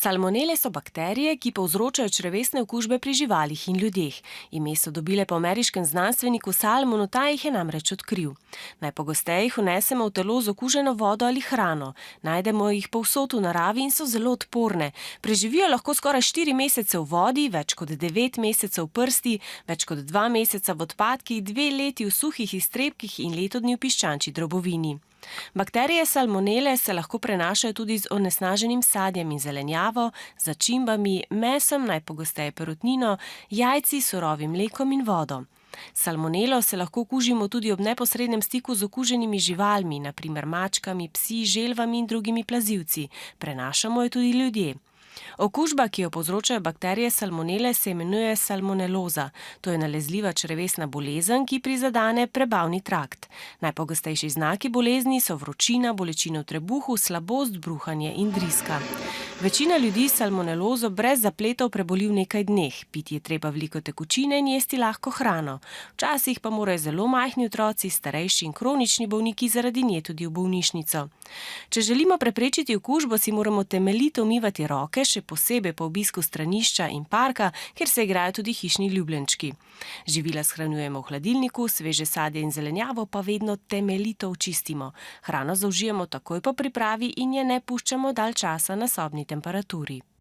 Salmonele so bakterije, ki povzročajo črevesne okužbe pri živalih in ljudeh. Ime so dobile po ameriškem znanstveniku Salmonu, ta jih je namreč odkril. Najpogosteje jih vnesemo v telo z okuženo vodo ali hrano. Najdemo jih povsod v naravi in so zelo odporne. Preživijo lahko skoraj 4 mesece v vodi, več kot 9 mesecev v prsti, več kot 2 meseca v odpadkih, 2 leti v suhih iztrebkih in leto dni v piščančji drobovini. Bakterije salmonele se lahko prenašajo tudi z onesnaženim sadjem in zelenjavo, začimbami, mesom, najpogosteje perutnino, jajci, surovim mlekom in vodo. Salmonelo se lahko okužimo tudi ob neposrednem stiku z okuženimi živalmi, na primer mačkami, psi, želvami in drugimi plazilci. Prenašamo jo tudi ljudje. Okužba, ki jo povzročajo bakterije salmonele, se imenuje salmoneloza. To je nalezljiva črevesna bolezen, ki prizadene prebavni trakt. Najpogostejši znaki bolezni so vročina, bolečine v trebuhu, slabost, bruhanje in driska. Večina ljudi salmonelozo brez zapletov preboli v nekaj dneh. Piti je treba veliko tekočine in jesti lahko hrano. Včasih pa morajo zelo majhni otroci, starejši in kronični bolniki zaradi nje tudi v bolnišnico. Če želimo preprečiti okužbo, si moramo temeljito umivati roke, še posebej po obisku stranišča in parka, kjer se igrajo tudi hišni ljubljenčki. Živila shranjujemo v hladilniku, sveže sadje in zelenjavo pa vedno temeljito očistimo. Hrano zaužijemo takoj po pripravi in je ne puščamo dalj časa na sobni temperaturi.